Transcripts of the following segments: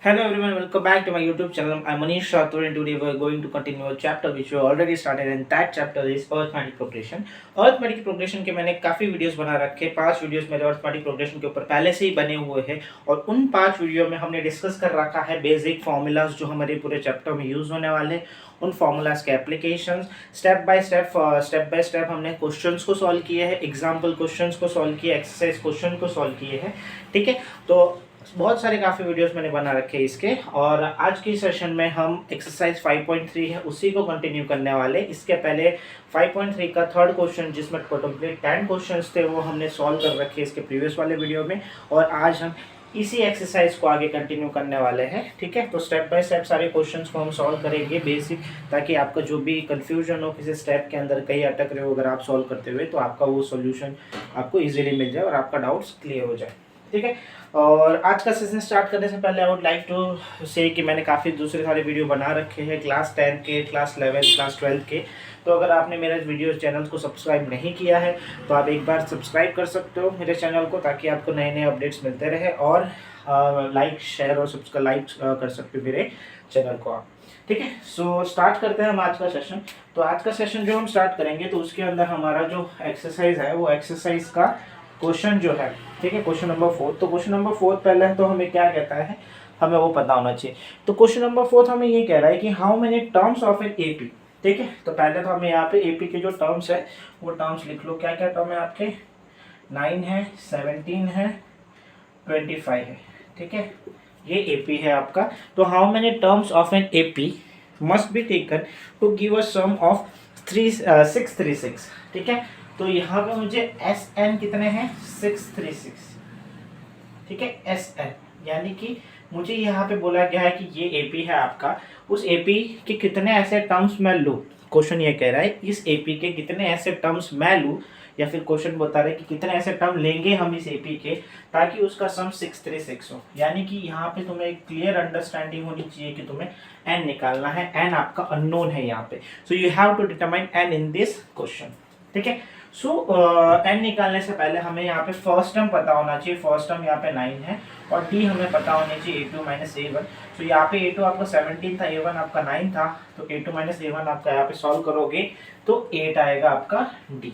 Hello everyone, welcome back to my YouTube channel. I'm Manish Rathore and today we're going to continue a chapter which we already started and that chapter is arithmetic progression. Arithmetic progression के मैंने काफ़ी videos बना रखे, 5 videos मेरे arithmetic progression के ऊपर पहले से ही बने हुए हैं और उन 5 वीडियो में हमने डिस्कस कर रखा है बेसिक फॉर्मूलाज जो हमारे पूरे चैप्टर में यूज़ होने वाले, उन फॉर्मूलाज के एप्लीकेशंस स्टेप बाय स्टेप हमने क्वेश्चंस को सॉल्व किए हैं, एग्जाम्पल क्वेश्चंस को सॉल्व किए, एक्सरसाइज क्वेश्चन को सॉल्व किए हैं। ठीक है, तो बहुत सारे काफ़ी वीडियोस मैंने बना रखे हैं इसके और आज की सेशन में हम एक्सरसाइज 5.3 है उसी को कंटिन्यू करने वाले। इसके पहले 5.3 का थर्ड क्वेश्चन जिसमें कंप्लीट 10 क्वेश्चंस थे वो हमने सॉल्व कर रखे इसके प्रीवियस वाले वीडियो में और आज हम इसी एक्सरसाइज को आगे कंटिन्यू करने वाले हैं। ठीक है, तो स्टेप बाय स्टेप सारे क्वेश्चंस को हम सॉल्व करेंगे बेसिक, ताकि आपका जो भी कंफ्यूजन हो किसी स्टेप के अंदर कहीं अटक रहे हो अगर आप सॉल्व करते हुए तो आपका वो सोल्यूशन आपको इजीली मिल जाए और आपका डाउट्स क्लियर हो जाए। ठीक है, और आज का सेशन स्टार्ट करने से पहले आई वुड लाइक टू से कि मैंने काफ़ी दूसरे सारे वीडियो बना रखे हैं क्लास 10 के, क्लास 11, क्लास 12 के। तो अगर आपने मेरे वीडियो चैनल को सब्सक्राइब नहीं किया है तो आप एक बार सब्सक्राइब कर सकते हो मेरे चैनल को, ताकि आपको नए नए अपडेट्स मिलते रहे और लाइक शेयर और सब्सक्राइब कर सकते हो मेरे चैनल को आप। ठीक है, सो स्टार्ट करते हैं हम आज का सेशन। तो आज का सेशन जो हम स्टार्ट करेंगे तो उसके अंदर हमारा जो एक्सरसाइज है वो एक्सरसाइज का क्वेश्चन जो है, ठीक है, क्वेश्चन नंबर 4। तो क्वेश्चन नंबर 4 पहले तो हमें क्या कहता है, हमें वो पता होना चाहिए। तो क्वेश्चन नंबर 4 हमें ये कह रहा है कि how many terms of N AP. ठीक है, तो पहले तो हमें यहाँ पे एपी के जो टर्म्स है वो टर्म्स लिख लो। क्या क्या टर्म है आपके? 9 है, 17 है, 25 है। ठीक है, ये एपी है आपका। तो how many terms of N AP must be taken to give a sum of 636। ठीक है, तो यहाँ पे मुझे एस एन कितने हैं? 636। ठीक है, एस एन यानी कि मुझे यहाँ पे बोला गया है कि ये एपी है आपका, उस एपी के कितने ऐसे टर्म्स मैं लूँ। क्वेश्चन ये कह रहा है इस एपी के कितने ऐसे टर्म्स मैं लूँ, या फिर क्वेश्चन बता रहे कि कितने ऐसे टर्म लेंगे हम इस एपी के ताकि उसका सम 636 हो। यानी कि यहाँ पे तुम्हें एक क्लियर अंडरस्टैंडिंग होनी चाहिए कि तुम्हें एन निकालना है। एन आपका अननोन है यहाँ पे, so you have to determine n in this question. ठीक है, सो एन निकालने से पहले हमें यहाँ पे फर्स्ट टर्म पता होना चाहिए। फर्स्ट टर्म यहाँ पे 9 है और डी हमें पता होनी चाहिए a2 माइनस a1। तो यहाँ पे a2 आपका 17 था, a1 आपका 9 था, तो a2 माइनस a1 आपका यहाँ पे सॉल्व करोगे तो 8 आएगा आपका डी।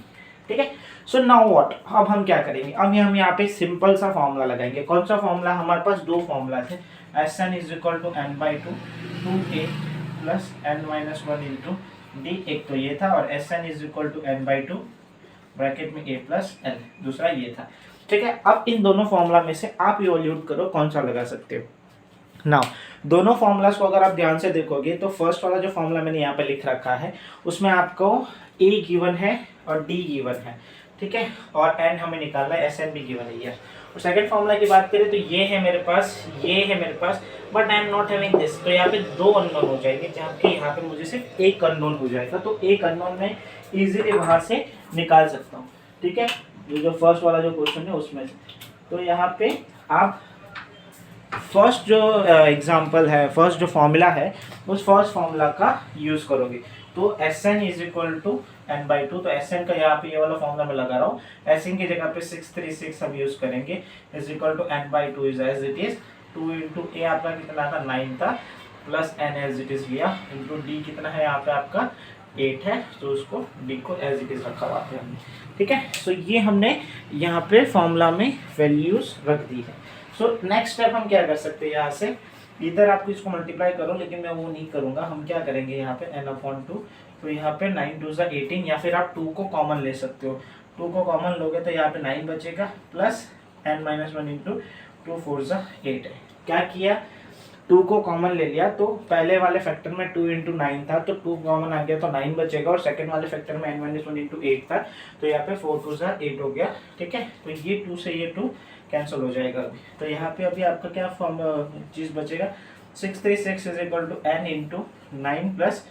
ठीक है, सो नाउ व्हाट, अब हम क्या करेंगे? अब हम यहाँ पे सिंपल सा फॉर्मूला लगाएंगे। कौन सा फॉर्मूला? हमारे पास दो फॉर्मूला थे, S n is equal to n by two, 2a plus n minus 1 into d. एक तो ये था, और S n is equal to n by two bracket में a प्लस एल, दूसरा ये था। ठीक है, अब इन दोनों फॉर्मूला में से आप इवैल्यूएट करो कौन सा लगा सकते हो। नाउ दोनों फॉर्मूलाज को अगर आप ध्यान से देखोगे तो फर्स्ट वाला जो फॉर्मूला मैंने यहाँ पे लिख रखा है उसमें आपको a गिवन है और d गिवन है। ठीक है, और n हमें निकालना है, एस एन भी गिवन है ये। और सेकंड फॉर्मूला की बात करें तो ये है मेरे पास, ये है मेरे पास, but I am not having this. तो यहाँ पे दो अननोन हो जाएंगे, जबकि यहाँ पे मुझे सिर्फ एक अननोन हो जाएगा। तो एक अननोन में इजीली वहाँ से निकाल सकता हूँ। ठीक है, ये जो फर्स्ट वाला जो क्वेश्चन है उसमें से। तो यहाँ पे आप फर्स्ट जो एग्जाम्पल है, फर्स्ट जो फॉर्मूला है उस फर्स्ट फॉर्मूला का यूज़ करोगे। तो S n is equal to n by two, तो एस एन का यहाँ पे ये वाला फॉर्मूला मैं लगा रहा हूँ। एस एन की जगह पे 636 हम यूज़ करेंगे, is equal to n by two is as it is 2 into a आपका कितना था? 9 था, plus n as it is लिया, इंटू डी कितना है यहाँ पे आपका? 8 है, तो उसको डी को एज इट इज रखा हुआ है हमने। ठीक है, सो ये हमने यहाँ पे फॉर्मूला में वैल्यूज रख दी है। सो नेक्स्ट स्टेप हम क्या कर सकते हैं, यहाँ से इधर आपको इसको मल्टीप्लाई करो, लेकिन मैं वो नहीं करूँगा। हम क्या करेंगे यहाँ पे n अपॉन 2, तो यहाँ पे 9 2 ज़ा 18, या फिर आप 2 को कॉमन ले सकते हो। 2 को कॉमन लोगे तो यहाँ पे 9 बचेगा, प्लस n माइनस 1 इंटू 2 4 ज़ा 8 है। क्या किया? 2 को कॉमन ले लिया, तो पहले वाले फैक्टर में 2 इंटू 9 था, तो 2 कॉमन आ गया तो 9 बचेगा, और सेकंड वाले फैक्टर में n माइनस 1 इंटू 8 था, तो यहाँ पे 4 2 ज़ा 8 हो गया। ठीक है, तो ये 2 से ये 2 कैंसिल हो जाएगा अभी। तो यहाँ पे अभी आपका क्या फॉर्म चीज़ बचेगा? 636 is equal to n into 9 plus,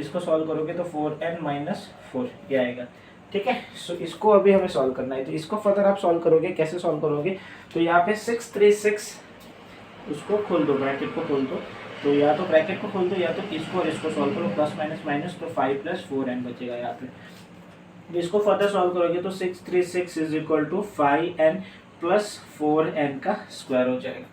इसको सॉल्व करोगे तो 4n माइनस 4 ये आएगा। ठीक है, सो इसको अभी हमें सॉल्व करना है। तो इसको फर्दर आप सॉल्व करोगे, कैसे सॉल्व करोगे? तो यहाँ पे 636 उसको खोल दो, ब्रैकेट को खोल दो, तो या तो ब्रैकेट को खोल दो या तो इसको और इसको सॉल्व करो, प्लस माइनस माइनस, तो 5 प्लस 4n बचेगा यहाँ पे। इसको फर्दर सॉल्व करोगे तो 636 is equal to 5n plus 4n का स्क्वायर हो जाएगा।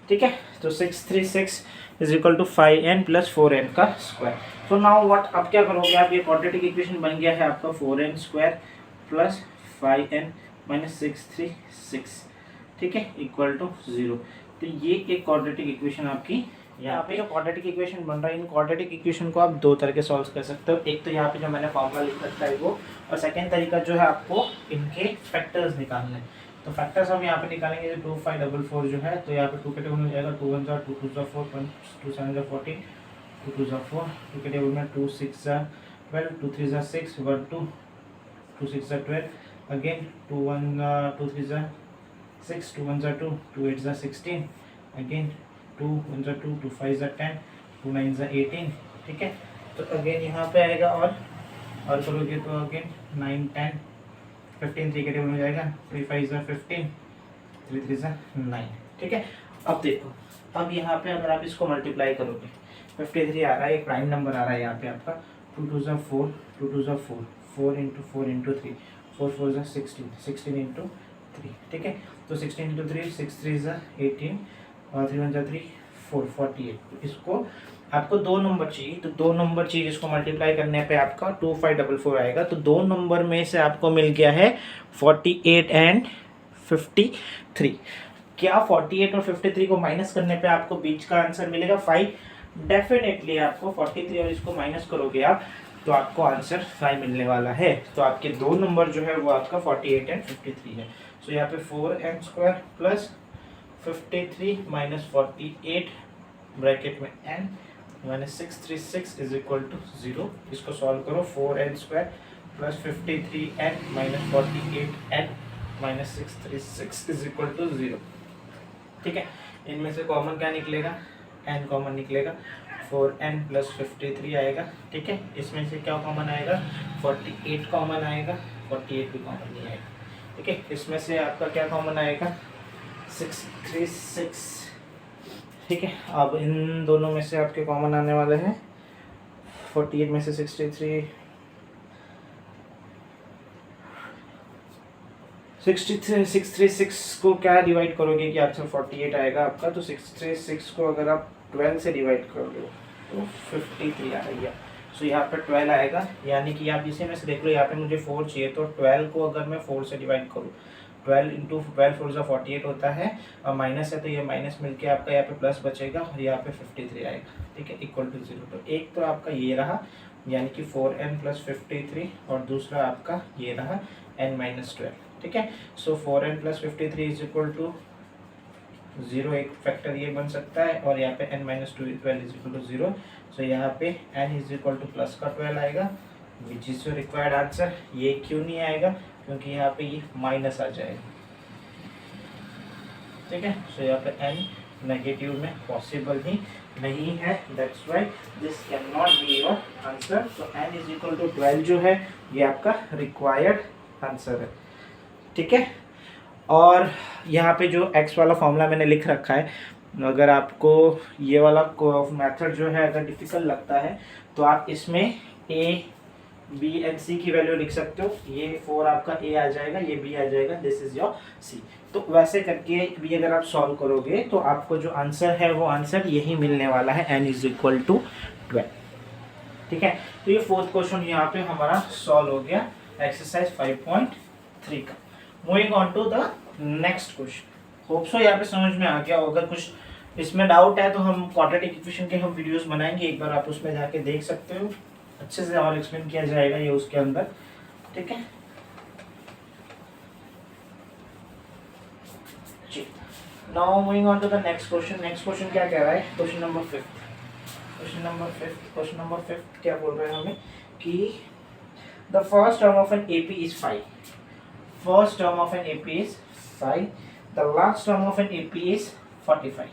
ठीक है। तो 636 is equal to 5n plus 4n का स्क्वायर। तो नाउ व्हाट, अब क्या करोगे आप, ये क्वाड्रेटिक इक्वेशन बन गया है आपका 4n square plus 5n minus 636, ठीक है, इक्वल टू 0। तो ये एक क्वाड्रेटिक इक्वेशन आपकी यहाँ पे जो क्वाड्रेटिक इक्वेशन बन रहा है, इन क्वाड्रेटिक इक्वेशन को आप दो तरह के सॉल्व कर सकते हो। एक तो यहाँ पे जो मैंने फॉर्मूला लिख रखा है वो, और सेकेंड तरीका जो है आपको इनके फैक्टर्स निकालने हैं। तो फैक्टर्स हम यहाँ पे निकालेंगे, 2544 जो है, तो यहाँ पे 2 के टेबल में जाएगा 2 1 2 2 4 2 7 14, 2 2 4, 2 के टेबल में 2 6 12, 2 3 6 1 2, 2 6 12, अगेन 2 1 2 3 6, 2 1 2, 2 8 16, अगेन 2 1 2, 2 5 10, 2 9 18, ठीक है। तो अगेन यहाँ पे आएगा और करोगे तो अगेन 9 10 15, 3 के टेबल में जाएगा 3 5 15, 3 3 9, ठीक है। अब देखो, अब यहाँ पे अगर आप इसको मल्टीप्लाई करोगे, 53 आ रहा है, एक प्राइम नंबर आ रहा है यहाँ पे आपका, 2 2 4, 2 2 4, 4 इंटू 4 इंटू 3, 4 4 16, 16 इंटू 3, ठीक है। तो 16 इंटू 3, 6 3 18, और 3 1 3 4, 48। तो इसको आपको दो नंबर चाहिए, तो दो नंबर चाहिए, इसको मल्टीप्लाई करने पे आपका 2544 आएगा। तो दो नंबर में से आपको मिल गया है 48 एंड 53। क्या 48 और 53 को माइनस करने पे आपको बीच का आंसर मिलेगा 5? डेफिनेटली आपको 43 और इसको माइनस करोगे आप, तो आपको आंसर 5 मिलने वाला है। तो आपके दो नंबर जो है वो आपका 48 एंड 53 है। सो यहाँ पे 4n square plus 53 minus 48 bracket में n minus 636 is equal to 0। इसको सॉल्व करो, 4n square plus 53n minus 48n minus 636 is equal to 0, ठीक है। इनमें से कॉमन क्या निकलेगा, n कॉमन निकलेगा, 4n प्लस 53 आएगा, ठीक है। इसमें से क्या कॉमन आएगा, 48 कॉमन आएगा, 48 भी कॉमन नहीं आएगा, ठीक है। इसमें से आपका क्या कॉमन आएगा, 636, ठीक है। अब इन दोनों में से आपके कॉमन आने वाले हैं 48 में से 63, 636 को क्या डिवाइड करोगे कि आंसर 48 आएगा आपका। तो 636 को अगर आप 12 से डिवाइड करोगे तो 53 आ रही है। सो यहाँ पर 12 आएगा, यानी कि आप इसी में से देख लो, यहाँ पे मुझे 4 चाहिए, तो 12 को अगर मैं 4 से डिवाइड करूँ, 12 इंटू 12 4 सा 48 होता है, और माइनस है तो ये माइनस मिलके आपका यहाँ पे प्लस बचेगा, और यहाँ पे 53 आएगा, ठीक है, इक्वल टू 0। तो एक तो आपका ये रहा, यानी कि 4n प्लस 53, और दूसरा आपका ये रहा n माइनस 12, ठीक है। So 4n plus 53 is equal to 0, एक फैक्टर ये बन सकता है, और यहाँ पे n minus 12 is equal to 0। So यहाँ पे n is equal to plus का 12 आएगा, which is your required answer. ये क्यों नहीं आएगा, क्योंकि यहाँ पे ये माइनस आ जाएगा, ठीक है। सो यहाँ पे n नेगेटिव में पॉसिबल ही नहीं है, that's why this can not be your answer. तो n इज इक्वल टू 12 जो है ये आपका रिक्वायर्ड आंसर है, ठीक है। और यहाँ पे जो x वाला फॉर्मूला मैंने लिख रखा है, अगर आपको ये वाला मेथड जो है अगर डिफ़िकल्ट लगता है, तो आप इसमें a b एंड c की वैल्यू लिख सकते हो। ये 4 आपका a आ जाएगा, ये b आ जाएगा, दिस इज योर c। तो वैसे करके भी अगर आप सॉल्व करोगे तो आपको जो आंसर है वो आंसर यही मिलने वाला है, n इज इक्वल टू 12, ठीक है। तो ये फोर्थ क्वेश्चन यहाँ पे हमारा सॉल्व हो गया, एक्सरसाइज 5.3 का। Moving on to the next question. Hope so यहाँ पे समझ में आ गया होगा। कुछ इसमें डाउट है तो हम क्वाड्रेटिक इक्वेशन के हम वीडियोस बनाएंगे, एक बार आप उसमें जाके देख सकते हो, अच्छे से और एक्सप्लेन किया जाएगा ये उसके अंदर, ठीक है जी। Now moving on to the next question. Next question क्या कह रहा है, क्वेश्चन नंबर 5। क्वेश्चन नंबर 5 क्या बोल रहे हैं हमें कि the first term of N AP is 5। First term of N AP is 5, the last term of N AP is 45।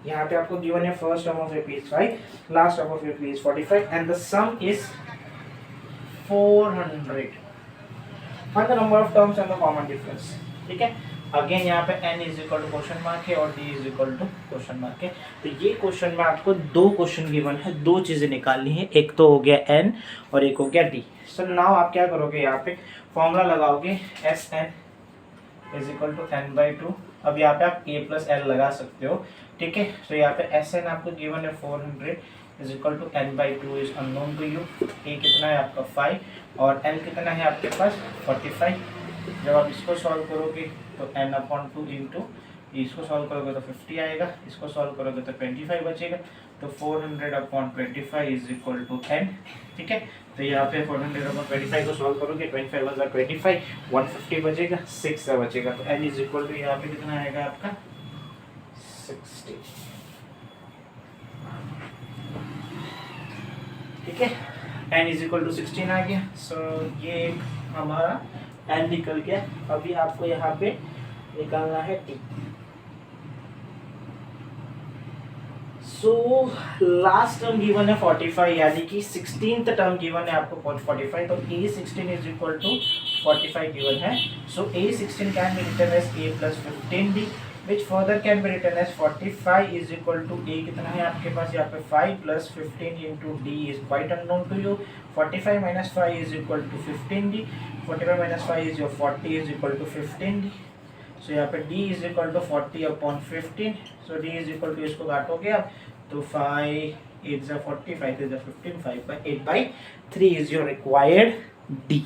यहाँ पे आपको गिवन है first term of AP is 5, last term of AP is 45, and the sum is 400। Find the number of terms and the common difference, ठीक है। Again यहाँ पे n is equal to question mark है और d is equal to question mark है। तो ये question में आपको दो क्वेश्चन गिवन है, दो चीजें निकालनी है, एक तो हो गया n और एक हो गया d। सो नाउ आप क्या करोगे, यहाँ पे फॉर्मूला लगाओगे, Sn is equal to n/2 अब यहाँ पे आप a प्लस एल लगा सकते हो, ठीक है। तो यहाँ पे एस एन आपको गिवन है 400 is equal to n by 2 is unknown to you. a कितना है आपका 5 और l कितना है आपके पास 45। जब आप इसको सॉल्व करोगे तो n अपॉन 2 इंटू, इसको सॉल्व करोगे तो 50 आएगा, इसको सॉल्व करोगे तो 25 बचेगा। तो 400 upon 25 is equal to n, ठीक है। तो यहाँ पे 400 अपॉन 25 को सॉल्व करोगे 25 × 25 150 बचेगा, 6 बचेगा। तो n इज इक्वल टू यहाँ पे कितना आएगा आपका 60, ठीक है। n इज इक्वल टू 16 आ गया। सो ये हमारा n निकल गया। अभी आपको यहाँ पे निकालना है t। So last term given है 45, यानी कि 16th टर्म गिवन है आपको 45। तो a16 is equal to 45 given है। So a16 can be written as a plus 15d which further can be written as 45 is equal to a कितना है आपके पास यहाँ पे 5 plus 15 into d is quite unknown to you। 45 minus 5 is equal to 15d। 45 minus 5 is your 40 is equal to 15d। so यहाँ पे d is equal to 40 upon 15। so d is equal to इसको काटोगे आप तो 5 8 is 40, 5 is 15, 5 by 8 by 3 is your required d।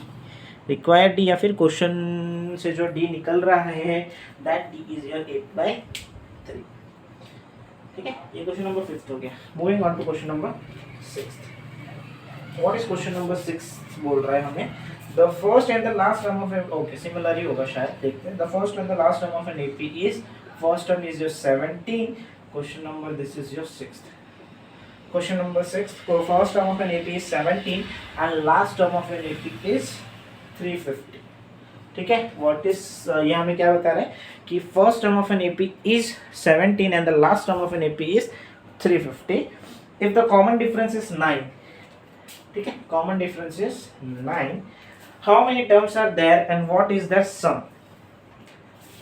Required D या फिर question से जो D निकल रहा है that D is your 8 by 3, ठीक है। ये क्वेश्चन नंबर 5 हो गया। Moving on to question number 6। What is question number 6 बोल रहा है हमें, the first and the last term of okay similar ही होगा शायद, देखते हैं। The first and the last term of N AP is, first term is your 17, question number this is your 6th। Question number 6, first term of N AP is 17 and last term of N AP is 350, ठीक है। What is ये हमें क्या बता रहा है कि first term of N AP is 17 and the last term of N AP is 350 if the common difference is 9, ठीक है। Common difference is 9, how many terms are there and what is the sum.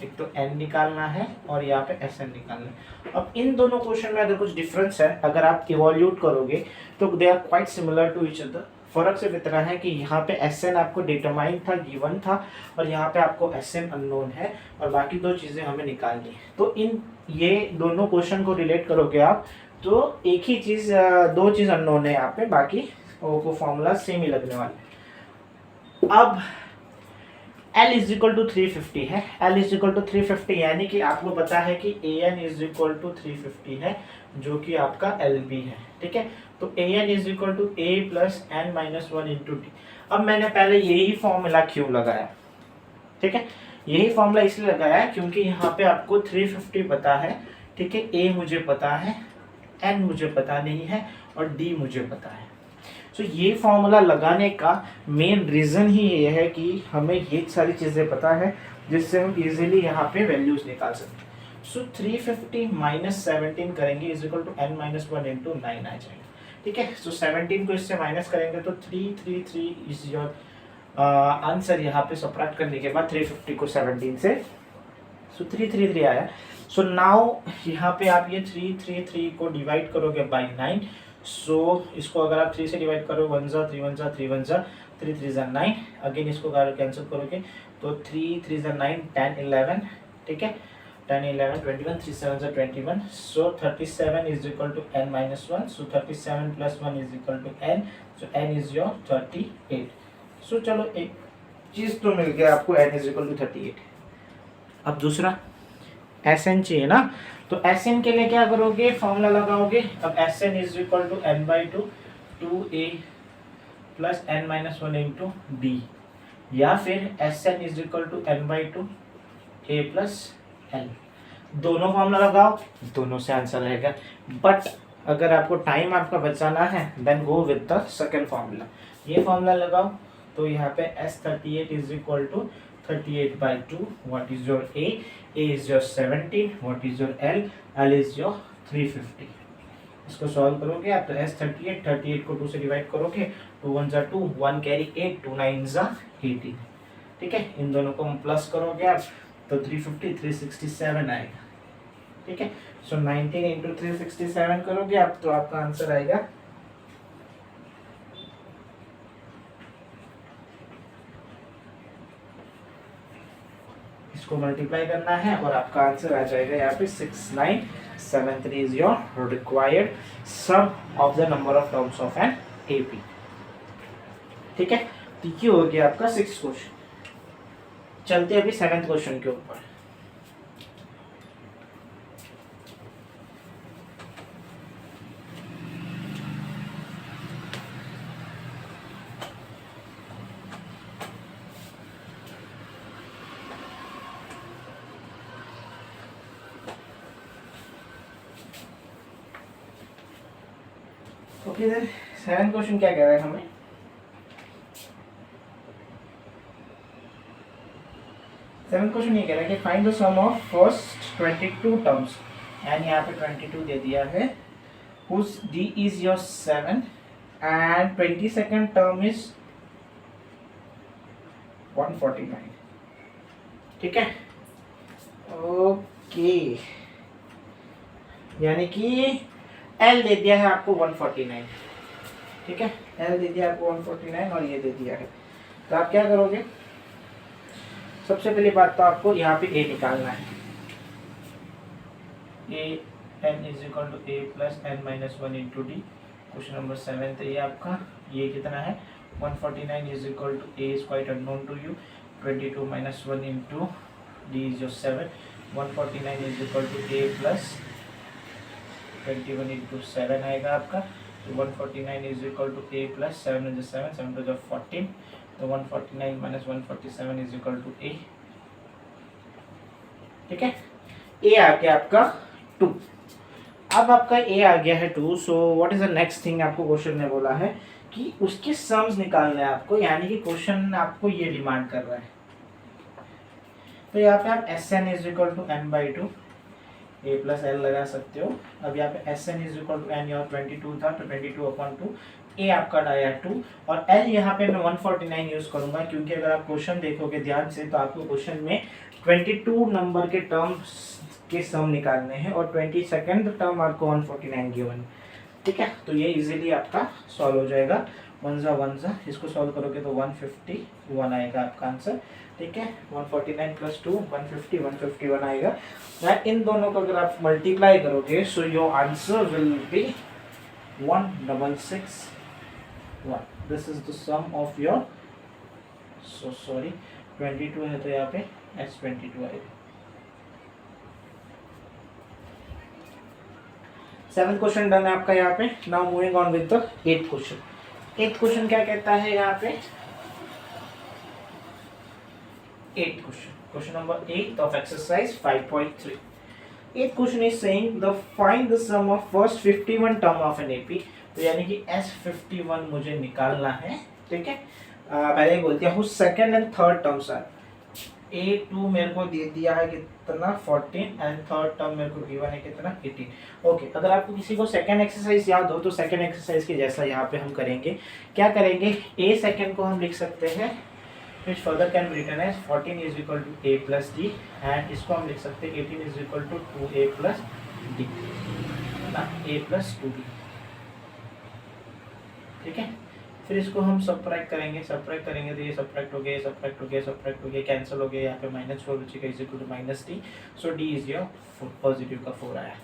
एक तो n निकालना है और यहाँ पे Sn निकालना है। अब इन दोनों क्वेश्चन में अगर कुछ डिफरेंस है, अगर आप इवोल्यूट करोगे तो they are quite similar to each other. फर्क सिर्फ इतना है कि यहाँ पे Sn आपको डिटरमाइन था, गिवन था, और यहाँ पे आपको Sn अननोन है और बाकी दो चीज़ें हमें निकालनी है। तो इन ये दोनों क्वेश्चन को रिलेट करोगे आप तो एक ही चीज़, दो चीज़ अननोन है यहाँ पे, बाकी वो फॉर्मूला सेम ही लगने वाले। अब L इज इक्वल टू 350 है, L इज इक्वल टू 350 यानी कि आपको पता है कि AN इज इक्वल टू 350 है जो कि आपका LB है, ठीक है। तो AN is equal to A plus N minus 1 into d. अब मैंने पहले यही फॉर्मूला क्यों लगाया, ठीक है। यही फॉर्मूला इसलिए लगाया क्योंकि यहाँ पे आपको 350 पता है, ठीक है। A मुझे पता है, N मुझे पता नहीं है और D मुझे पता है। तो ये फॉर्मूला लगाने का मेन रीज़न ही ये है कि हमें ये सारी चीज़ें पता है जिससे हम इजीली यहाँ पे वैल्यूज निकाल सकते हैं। सो 350 माइनस 17 करेंगे is equal to n minus 1 into 9 आ जाएगा, ठीक है। सो 17 को इससे माइनस करेंगे तो 333 इज योर आंसर। यहाँ पे सब्ट्रैक्ट करने के बाद 350 को 17 से, सो 333 आया। सो नाउ यहाँ पे आप ये 333 को डिवाइड करोगे बाई 9। सो इसको अगर आप 3 से डिवाइड करो 1 जा 3 1 जा 3 1 जा 3 3 जा 9, अगेन इसको कैंसिल करोगे तो 3 3 जा 9 10 11, ठीक है। 10 11 21 3 7 जा 21। So 37 is equal to n minus 1। So 37 plus 1 is equal to n। So n is your 38। So चलो एक चीज़ तो मिल गया आपको, n इज इक्वल टू 38। अब दूसरा Sn चाहिए ना, तो Sn के लिए क्या करोगे, फॉर्मूला लगाओगे। अब Sn is equal to n by 2 2a plus n minus 1 into d, या फिर Sn is equal to n by 2 a plus l। दोनों फॉर्मूला लगाओ, दोनों से आंसर रहेगा। बट अगर आपको टाइम आपका बचाना है then go with the second formula. ये फॉर्मूला लगाओ तो यहाँ पे S38 is equal to 38 by 2, what is your A? A is your 17, what is your L? L is your 350। इसको सॉल्व करोगे आप तो S38, 38 को 2 से डिवाइड करोगे, 2 1 जा 2, 1 कैरी 8, 2 9 जा 18, ठीक है। इन दोनों को हम प्लस करोगे आप तो 350 367 आएगा, ठीक है। सो 19 इंटू 367 करोगे आप तो आपका आंसर आएगा इसको मल्टीप्लाई करना है और आपका आंसर आ जाएगा यहाँ पे 6973 is your required sum of the number of terms of N AP. ठीक है, तो ये हो गया आपका 6th क्वेश्चन। चलते अभी 7th क्वेश्चन के ऊपर। ओके, 7th क्वेश्चन क्या कह रहा है हमें? सेवन क्वेश्चन ये कह रहा है कि find the sum of first 22 terms, and यहाँ पे 22 दे दिया है, whose d is your 7 and 22nd term is 149। ठीक है, ओके, यानी कि एल दे दिया है आपको 149। ठीक है, एल दे दिया आपको 149 और ये दे दिया है, तो आप क्या करोगे? सबसे पहली बात तो आपको यहाँ पे ए निकालना है। A n is equal to a plus n minus 1 into d. Question number 7 ये आपका, ये कितना है? 149 is equal to a is quite unknown to you, 22 minus 1 into d is your 7। 149 is equal to a plus 21 into 7 आएगा आपका, तो 149 is equal to a plus 7 is 7, 7 two 14, तो 149 minus 147 is equal to ए। ठीक है, ए आ गया आपका 2। अब आपका ए आ गया है 2, so what is the next thing आपको क्वेश्चन ने बोला है कि उसके सम्स निकालने हैं आपको, यानी कि क्वेश्चन आपको ये डिमांड कर रहा है। तो यहाँ पे आप S n is equal to n by 2 a plus l लगा सकते हो। अब यहाँ पे S n is equal to n, यहाँ 22 था तो 22/2, ए आपका आया 2, और एल यहाँ पे मैं 149 यूज करूंगा, क्योंकि अगर आप क्वेश्चन देखोगे ध्यान से तो आपको क्वेश्चन में 22 नंबर के टर्म्स के सम निकालने हैं और 22nd टर्म आपको 149 गिवन। ठीक है, तो ये इजीली आपका सॉल्व हो जाएगा। 1 जा इसको सॉल्व करोगे तो 151 आएगा आपका आंसर। ठीक है, 149 प्लस 2 151 आएगा। इन दोनों को अगर आप मल्टीप्लाई करोगे so your answer will be 1661। This is the sum of your, so sorry 22 है तो यहाँ पे S22 आएगा। 7th क्वेश्चन डन है आपका यहाँ पे। Now moving on with the 8th question. 8th question क्या कहता है यहाँ पे? 8th question number 8 of exercise 5.3. 8th question is saying the find the sum of first 51 term of an AP। तो यानी कि S51 मुझे निकालना है। ठीक है, पहले ही बोलते हैं second and third terms are. A2 मेरे को दे दिया है कितना 14 एंड थर्ड टर्म मेरे को गिवन है कितना 18। ओके, अगर आपको किसी को सेकंड एक्सरसाइज याद हो तो सेकंड एक्सरसाइज के जैसा यहाँ पे हम करेंगे। क्या करेंगे? A सेकंड को हम लिख सकते हैं which further can be written as 14 is equal to a plus d, and इसको हम लिख सकते हैं 18 is equal to 2a plus d, ना a plus 2b। ठीक है, फिर इसको हम सब्ट्रैक्ट करेंगे तो ये सब्ट्रैक्ट हो गया, कैंसिल हो गया, यहाँ पे -4 बचेगा is equal to -d। So d is your positive का 4 आया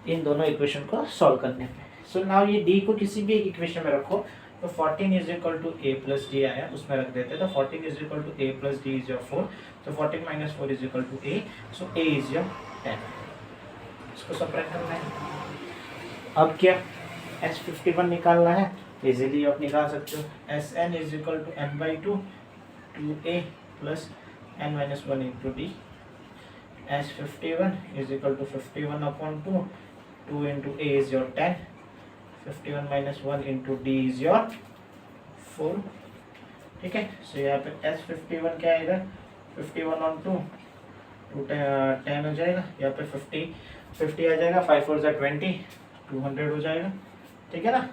इन दोनों इक्वेशन को सॉल्व करने पे। सो नाउ ये d को किसी भी एक इक्वेशन में रखो, तो 14 is equal to a plus d आया, उसमें रख देते हैं। तो 14 is equal to a plus d is your 4, तो 14 minus 4 is equal to a, so a is your 10। इसको सब्ट्रैक्ट करना है। अब क्या S51 निकालना है, इजीली आप निकाल सकते हो। Sn is equal to n by 2 2a plus n minus 1 into d. S51 is equal to 51/2, 2 into a is your 10, 51 minus 1 into d is your 4। ठीक है, सो यहाँ पे S51 क्या आएगा 51/2 10 हो जाएगा, यहाँ पे 50 आ जाएगा, 5 4 20 200 हो जाएगा। ठीक है ना,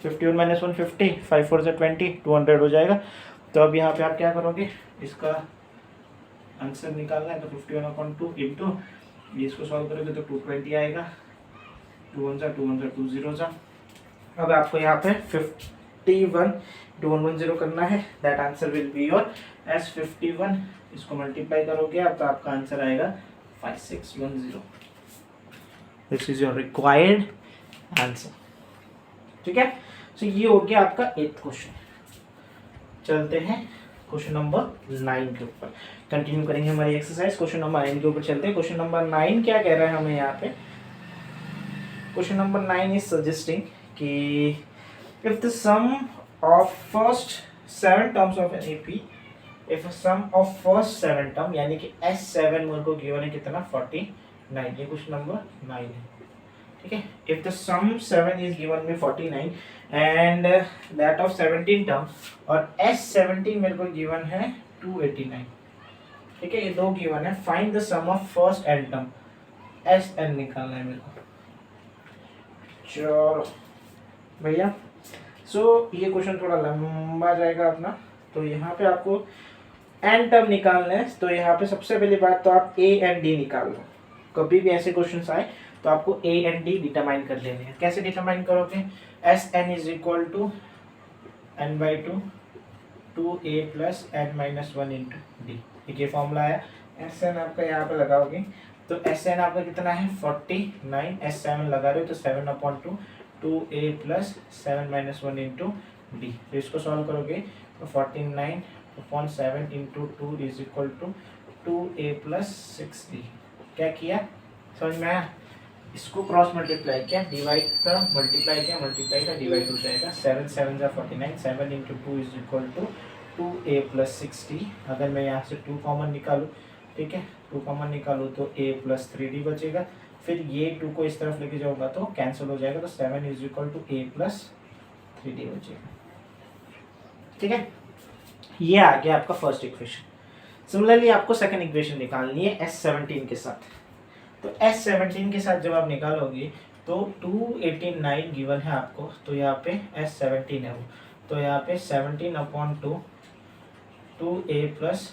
51 माइनस 1 50, 5 4 20 200 हो जाएगा। तो अब यहाँ पे आप क्या करोगे, इसका आंसर निकालना है, तो 51/2 इंटू इसको सॉल्व करोगे तो 220 आएगा, 2 1 2 0 जा। अब आपको यहाँ पे 51 2 1 0 करना है, that answer will be your S51 इसको मल्टीप्लाई करोगे आप तो आपका आंसर आएगा 5610। This is your required answer. ठीक है, सो ये हो गया आपका 8th क्वेश्चन। चलते हैं क्वेश्चन नंबर 9 के ऊपर, कंटिन्यू करेंगे हमारी एक्सरसाइज। क्वेश्चन नंबर 9 के ऊपर चलते हैं। क्वेश्चन नंबर 9 क्या कह रहा है हमें यहाँ पे? क्वेश्चन नंबर 9 इज सजेस्टिंग कि if the sum of first 7 terms of N AP, if sum of first 7 term यानी कि S7 मेरे को गिवन है कितना 49, ये क्वेश्चन नंबर 9 है। ठीक है, if the sum 7 is given में 49 एंड दैट ऑफ 17 टर्म, और S17 मेरे को गिवन है 289। ठीक है, ये दो गिवन है। Find the sum of first n term, Sn निकालना है मेरे को। चलो भैया, सो ये क्वेश्चन थोड़ा लंबा जाएगा अपना, तो यहाँ पे आपको एन टर्म निकालना है। तो यहाँ पे सबसे पहली बात तो आप ए एंड डी निकाल लो। कभी भी ऐसे क्वेश्चंस आए तो आपको ए एंड डी डिटरमाइन कर लेने हैं। कैसे डिटरमाइन करोगे? S n is equal to n by two 2a plus n minus 1 into d. ठीक है, फॉर्मूला है। एस एन आपका यहाँ पे लगाओगे तो एस एन आपका कितना है 49, S7 लगा रहे हो तो 7/2 2a plus 7 minus 1 into D. तो इसको सॉल्व करोगे तो 49/7 into 2 is equal to 2a plus 6d। क्या किया समझ में आया? इसको क्रॉस मल्टीप्लाई किया, डिवाइड का मल्टीप्लाई किया, मल्टीप्लाई का डिवाइड हो जाएगा। 7 7 जा 49, 7 into 2 is equal to 2a plus 6d। अगर मैं यहाँ से 2 कॉमन निकालूँ, ठीक है, 2 कॉमन निकालूँ तो a प्लस 3d बचेगा। फिर ये 2 को इस तरफ लेके जाऊँगा तो कैंसिल हो जाएगा, तो 7 is equal to a plus 3d बचेगा। ठीक है, ये आ गया आपका फर्स्ट इक्वेशन। सिमिलरली आपको सेकंड इक्वेशन निकालनी है S17 के साथ। तो S17 के साथ जब आप निकालोगे तो 289 गिवन है आपको, तो यहाँ पे S17 है वो, तो यहाँ पे 17/2 2a plus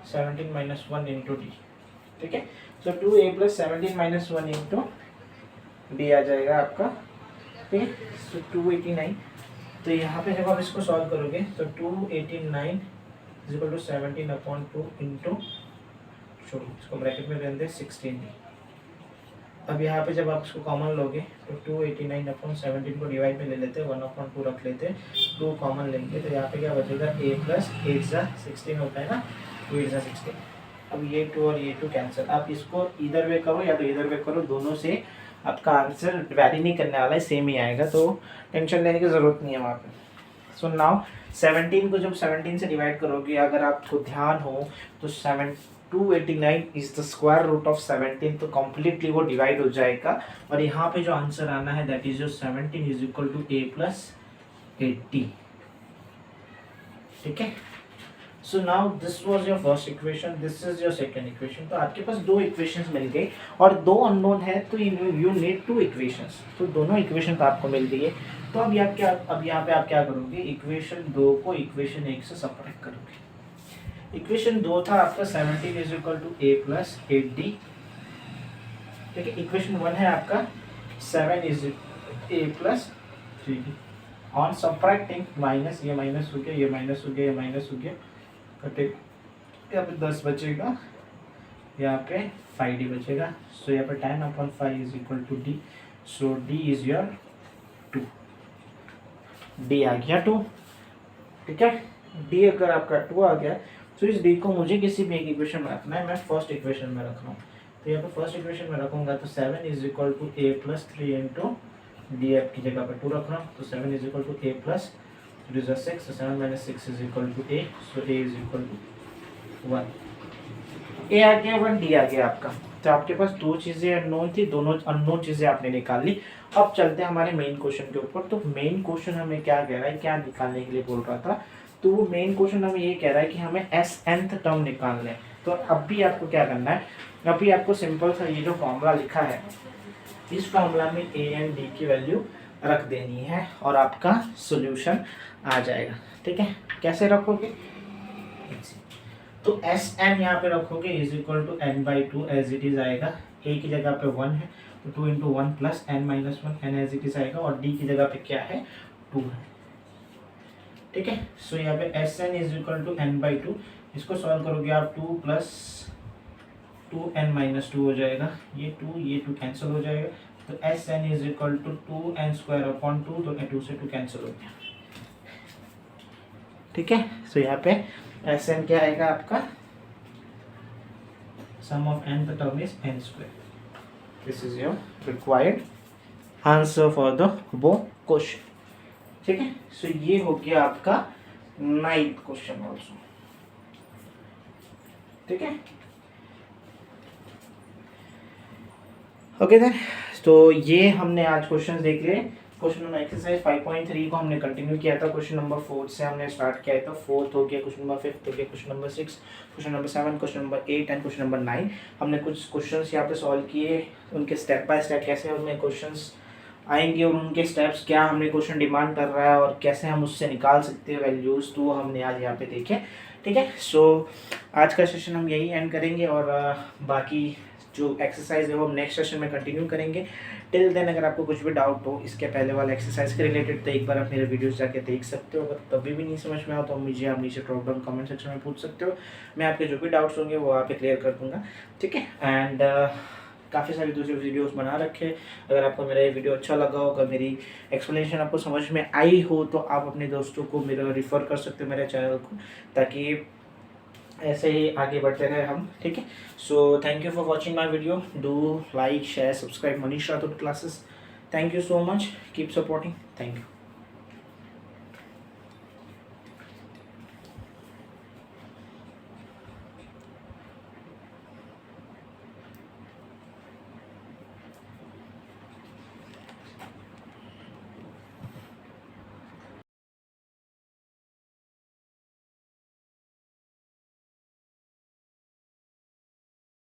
17 minus 1 into d. ठीक है, तो 2a plus 17 minus 1 into d आ जाएगा आपका। ठीक है, तो 289। तो यहाँ पे जब आप इसको सॉल्व करोगे तो 289 इज इक्वल टू 17/2 इंटू, छोड़ो इसको ब्रैकेट में रहने दे 16d। अब यहाँ पे जब आप इसको कॉमन लोगे तो 289/17 को डिवाइड में ले लेते हैं, 1/2 रख लेते हैं, 2 कॉमन लेंगे तो यहाँ पे क्या बचेगा a प्लस 8/16 होता है ना, 2 8/16। अब ये 2 और ये 2 कैंसिल। आप इसको इधर वे करो या तो इधर वे करो, दोनों से आपका आंसर वैरी नहीं करने वाला है, सेम ही आएगा, तो टेंशन लेने की ज़रूरत नहीं है वहाँ पे। सो नाउ 17 को जब 17 से डिवाइड करोगे, अगर आपको ध्यान हो तो 289 is the square root of 17, तो कम्प्लीटली वो डिवाइड हो जाएगा। और यहाँ पे जो आंसर आना है that is your 17 is equal to a plus 80। ठीक है, so now this was your first equation, this is your second equation. तो आपके पास 2 इक्वेशंस मिल गई और 2 अननोन है, तो यू नीड 2 इक्वेशंस। तो दोनों इक्वेशन तो आपको मिल गई है। तो अब यहाँ पे आप क्या करोगे, इक्वेशन 2 को इक्वेशन 1 से सब्ट्रैक्ट करोगे। इक्वेशन 2 था आपका 17 is equal to a plus 8d। ठीक है, इक्वेशन 1 है आपका 7 is a plus 3d। On subtracting minus, ये माइनस हो गया, ये माइनस हो गया, ये माइनस हो गया, कटे यहाँ पे 10 बचेगा, यहाँ पे 5d बचेगा। सो यहाँ पे 10/5 is equal to d। So d is your 2, d आ गया 2। ठीक है, d अगर आपका 2 आ गया तो इस d को मुझे किसी भी एक इक्वेशन में रखना है, मैं फर्स्ट इक्वेशन में रख रहा हूँ। तो यहाँ पे फर्स्ट इक्वेशन में रखूँगा तो 7 is equal to a plus 3 into d एफ की जगह पे 2 रख रहा हूँ, तो 7 is equal to a plus 3 is 6, so 7 minus 6 is equal to a, so a is equal to 1। a आ गया 1, d आ गया आपका। तो आपके पास 2 चीज़ें अननोन थी, दोनों अननोन चीज़ें आपने निकाल ली। अब चलते हैं हमारे मेन क्वेश्चन के ऊपर। तो मेन क्वेश्चन हमें क्या कह रहा है, क्या निकालने के लिए बोल रहा था, तो वो मेन क्वेश्चन हमें ये कह रहा है कि हमें nth टर्म निकालना है। तो अब भी आपको क्या करना है, अभी आपको सिंपल सा ये जो फॉर्मूला लिखा है, इस फॉर्मूला में a एंड d की वैल्यू रख देनी है और आपका सोल्यूशन आ जाएगा। ठीक है, कैसे रखोगे, तो एस एन यहाँ पे रखोगे is equal to n by 2 as it is आएगा। a की जगह पे 1 है तो 2 into 1 plus n minus 1, n as it is आएगा, और d की जगह पे क्या है 2 है। ठीक है, सो यहाँ पे S n is equal to n by 2 इसको सॉल्व करोगे आप 2 प्लस 2n-2 हो जाएगा, ये 2 कैंसिल हो जाएगा, तो Sn is equal to 2n² तो 2 से 2 कैंसिल हो गया। ठीक है, सो यहाँ पे Sn क्या आएगा आपका, sum of n the term is n²। This is your required answer for the above question। ठीक है, सो ये हो गया आपका 9th क्वेश्चन ऑल्सो। ठीक है, ओके देन, तो ये हमने आज क्वेश्चन देख लिए। क्वेश्चन नंबर एक्सरसाइज 5.3 को हमने कंटिन्यू किया था, क्वेश्चन नंबर 4 से हमने स्टार्ट किया था, 4th हो गया, क्वेश्चन नंबर 5th हो गया, question number 6, question number 7, question number 8 and question number 9। हमने कुछ क्वेश्चंस यहाँ पे सॉल्व किए, उनके स्टेप बाय स्टेप कैसे हमें क्वेश्चंस आएंगे और उनके स्टेप्स क्या हमने क्वेश्चन डिमांड कर रहा है और कैसे हम उससे निकाल सकते हैं वैल्यूज़, तो हमने आज यहाँ पे देखे। ठीक है, सो आज का सेशन हम यही एंड करेंगे और बाकी जो एक्सरसाइज है वो हम नेक्स्ट सेशन में कंटिन्यू करेंगे। टिल देन अगर आपको कुछ भी डाउट हो इसके पहले वाला एक्सरसाइज के रिलेटेड तो एक बार आप मेरे वीडियोस जाके देख सकते हो। अगर तभी भी नहीं समझ में आओ तो मुझे आप नीचे ड्रॉप डाउन कमेंट सेक्शन में पूछ सकते हो, मैं आपके जो भी डाउट्स होंगे वो आप क्लियर कर दूंगा। ठीक है, एंड काफ़ी सारी दूसरी वीडियोस बना रखे। अगर आपको मेरा ये वीडियो अच्छा लगा हो, अगर मेरी एक्सप्लेनेशन आपको समझ में आई हो तो आप अपने दोस्तों को मेरा रिफ़र कर सकते हो मेरे चैनल को, ताकि ऐसे ही आगे बढ़ते रहे हम। ठीक है, so thank you for watching my video, do like share subscribe Manish Rathore classes. Thank you so much, keep supporting, thank you.